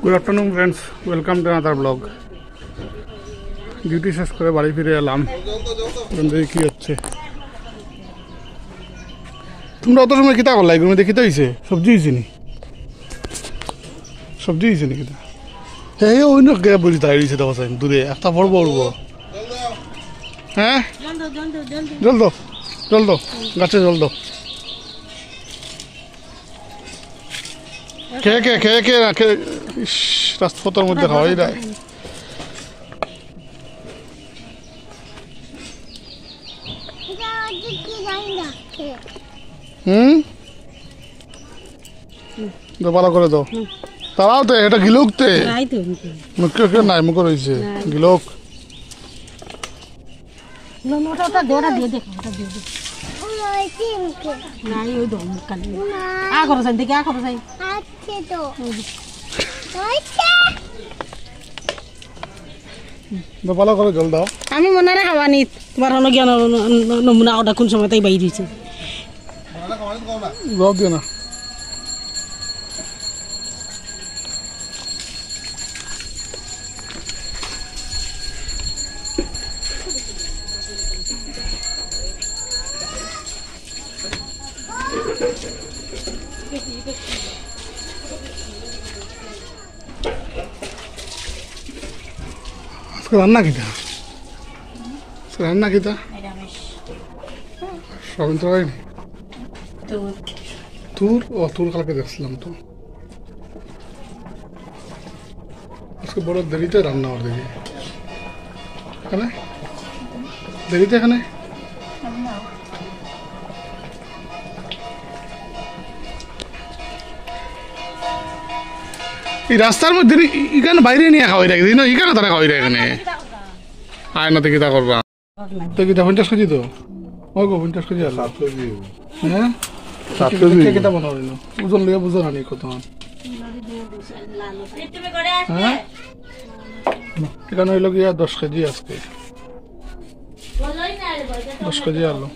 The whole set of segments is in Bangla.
Good afternoon friends, welcome to another blog. Duty শেষ করে বাড়ি ফিরে এলাম। কি হচ্ছে তোমরা অত সময় কিতা করলা? এগুলো দেখিতে হয়েছে সবজি হয়েছে নি? সবজি হয়েছে নি কিতা? হ্যাঁ ওই না বুঝি তাই হয়েছে দেওয়া চাই দূরে একটা বড় বড়। হ্যাঁ জল দো, জল দো, গাছে জল দো। খেয়ে খেয়ে খেয়ে খেয়ে রাখে রাস্তাপথের মধ্যে খাওয়াই দেয়। ভালো করে দাও। তারাও তো এটা গিলোকতে মুখে নাই মুখ রয়েছে গিলোক। ভালো করে জল দাও। আমি মনে হয় খাওয়া নি তোমার হলো জ্ঞান নমুনা ওটা কোন সময় তাই বাইরে দিয়েছে জল দিও না। রান্না কিটা? রান্না কিটা? সবিন তরকারি তুর ও তুর কালকে দেখছিলাম তো। আজকে বড় দেরিতে রান্না হওয়ার দেখি এখানে, দেরিতে এখানে এই রাস্তার মধ্যে এখানে বাইরে নিয়ে খাওয়াই রাখি দিন, এখানে তারা খাওয়াই রাখে এখানে আয় না কিতা করবা তো কিতা 50 কেজি তো ওই গো 50 কেজি আর 7 কেজি। হ্যাঁ 7 কেজি কিতা বানাবো না ওজন লইয়া বুঝো না নি কত। হ্যাঁ এখানে হইল গিয়া 10 কেজি আজকে 10 কেজি আলো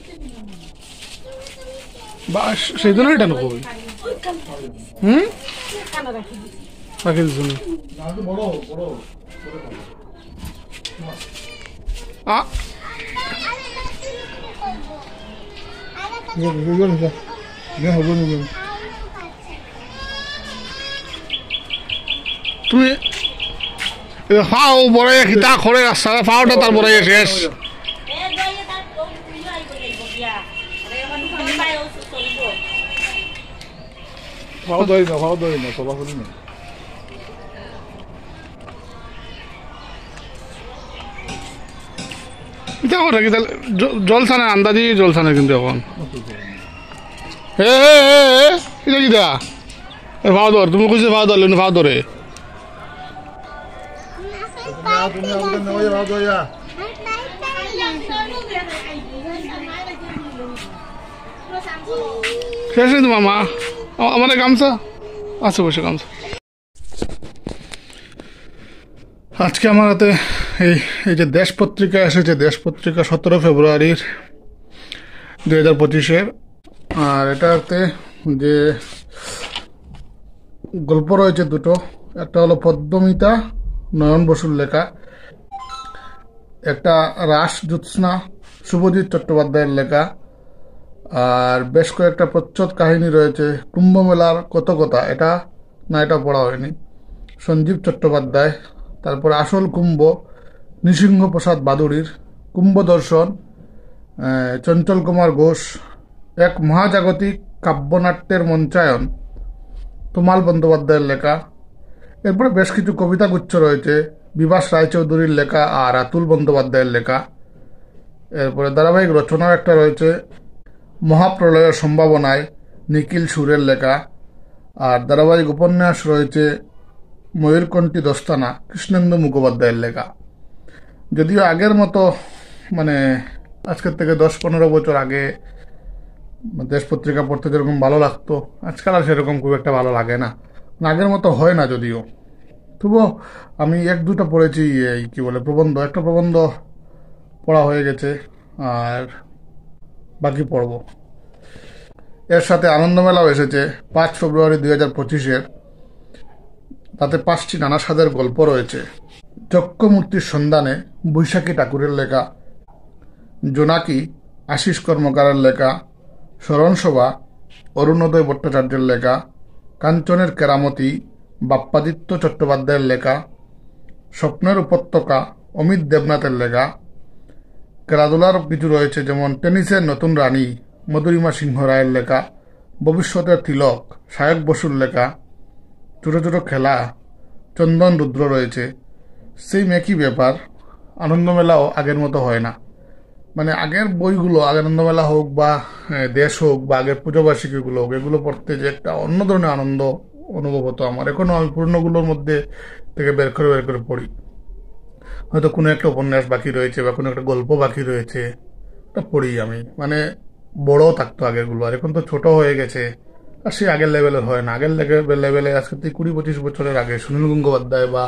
বাস সেই জন্য এটা নকবি। রাখি দিচ্ছি তুমি ফাও বড়াই খিতা খরে রাস্তা ফাওটা তার বড়াই শেষ। ফাও দই না সবা করি না। জলছানে আন্দাজি জলছানে কিন্তু এখন এটা কিটা ভাও ধর তুমি খুঁজে ভাও ধরলে ভাও ধরে শেষ তো মামা আমাদের গামছা আছে বসে গামছা। আজকে আমার হাতে এই যে দেশ পত্রিকা এসেছে, দেশ পত্রিকা 17 ফেব্রুয়ারির 2025-এর। আর এটাতে যে গল্প রয়েছে দুটো, একটা হলো পদ্মমিতা নয়ন বসুর লেখা, একটা রাস জ্যোৎস্না শুভজিৎ চট্টোপাধ্যায়ের লেখা। আর বেশ কয়েকটা প্রচ্ছদ কাহিনী রয়েছে। কুম্ভ মেলার কত কথা, এটা পড়া হয়নি, সঞ্জীব চট্টোপাধ্যায়। তারপরে আসল কুম্ভ নৃসিংহ প্রসাদ বাদুড়ির, কুম্ভ দর্শন চঞ্চল কুমার ঘোষ, এক মহাজাগতিক কাব্যনাট্যের মঞ্চায়ন তুমাল বন্দ্যোপাধ্যায়ের লেখা। এরপরে বেশ কিছু কবিতাগুচ্ছ রয়েছে, বিভাস রায়চৌধুরীর লেখা আর আতুল বন্দ্যোপাধ্যায়ের লেখা। এরপরে ধারাবাহিক রচনার একটা রয়েছে মহাপ্রলয়ের সম্ভাবনায় নিখিল সুরের লেখা। আর ধারাবাহিক উপন্যাস রয়েছে ময়ূরকণ্ঠী দস্তানা কৃষ্ণেন্দু মুখোপাধ্যায়ের লেখা। যদিও আগের মতো মানে আজকের থেকে 10-15 বছর আগে দেশ পত্রিকা পড়তে যেরকম ভালো লাগতো, আজকাল আর সেরকম খুব একটা ভালো লাগে না, আগের মতো হয় না। যদিও তবুও আমি 1-2টা পড়েছি, এই কি বলে প্রবন্ধ, একটা প্রবন্ধ পড়া হয়ে গেছে আর বাকি পড়ব। এর সাথে আনন্দমেলাও এসেছে 5 ফেব্রুয়ারি 2025-এর। তাতে 5টি নানা স্বাদের গল্প রয়েছে। যক্ষমূর্তির সন্ধানে বৈশাখী ঠাকুরের লেখা, জোনাকি আশিস কর্মকারের লেখা, স্মরণসভা অরুণোদয় ভট্টাচার্যের লেখা, কাঞ্চনের কেরামতি বাপ্পাদিত্য চট্টোপাধ্যায়ের লেখা, স্বপ্নের উপত্যকা অমিত দেবনাথের লেখা, খেলাধুলার কিছু রয়েছে যেমন টেনিসের নতুন রানী মধুরিমা সিংহ রায়ের লেখা, ভবিষ্যতের তিলক সায়ক বসুর লেখা, ছোট ছোট খেলা চন্দন রুদ্র রয়েছে। সেই একই ব্যাপার, আনন্দমেলাও আগের মতো হয় না। মানে আগের বইগুলো, আগের আনন্দমেলা হোক বা দেশ হোক বা আগের পুজোবার্ষিকীগুলো হোক, এগুলো পড়তে যে একটা অন্য ধরনের আনন্দ অনুভব হতো আমার। এখনও আমি পুরনোগুলোর মধ্যে থেকে বের করে পড়ি। হয়তো কোনো একটা উপন্যাস বাকি রয়েছে বা কোনো একটা গল্প বাকি রয়েছে, এটা পড়ি আমি। মানে বড় থাকতো আগেরগুলো, আর এখন তো ছোট হয়ে গেছে, আর সে আগের লেভেলের হয় না। আগের লেভেলে আজকে তুই 20-25 বছরের আগে সুনীল গঙ্গোপাধ্যায় বা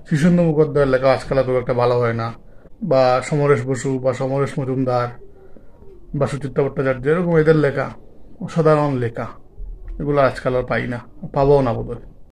শিশুন্দর মুখোপাধ্যায়ের লেখা আজকাল খুব একটা ভালো হয় না, বা সমরেশ বসু বা সমরেশ মজুমদার বা সুচিত্রা ভট্টাচার্য, এরকম এদের লেখা অসাধারণ লেখা, এগুলো আজকাল আর পাই না, পাবও না বোধহয়।